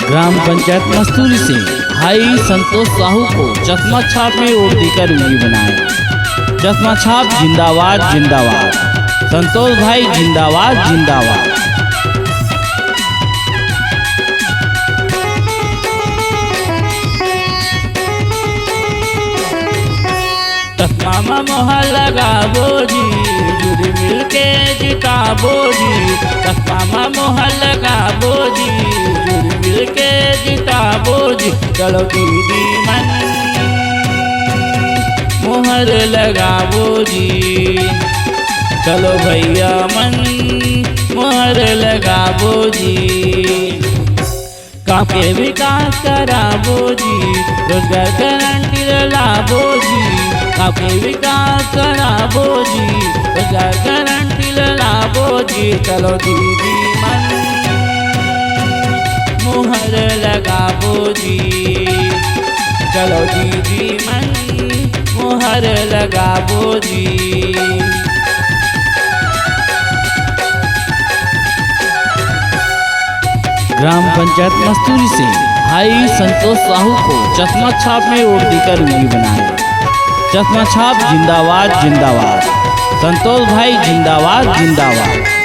ग्राम पंचायत मस्तूरी से भाई संतोष साहू को चश्मा छाप में वोट देकर विजयी बनाया। चश्मा छाप जिंदाबाद जिंदाबाद, संतोष भाई जिंदाबाद जिंदाबाद। चश्मा मोहर लगाबो जी, जुड़ी मिल के जिताबो जी। चश्मा मोहर लगाबो जी, जुड़ी मिल के जिताबो जी। चलो दीदी मन मोहर लगाबो जी, चलो भैया मन मोहर लगाबो जी। गाँव के विकास कराबो जी, रोजगार गारंटी लाबो जी। गाँव के विकास कराबो जी, रोजगार गारंटी लाबो जी। चलो दीदी मन मोहर लगाबो जी, चलो दीदी मन मोहर लगाबो जी। ग्राम पंचायत मस्तूरी से भाई संतोष साहू को चश्मा छाप में वोट देकर विजयी बनाया। चश्मा छाप जिंदाबाद जिंदाबाद, संतोष भाई जिंदाबाद जिंदाबाद।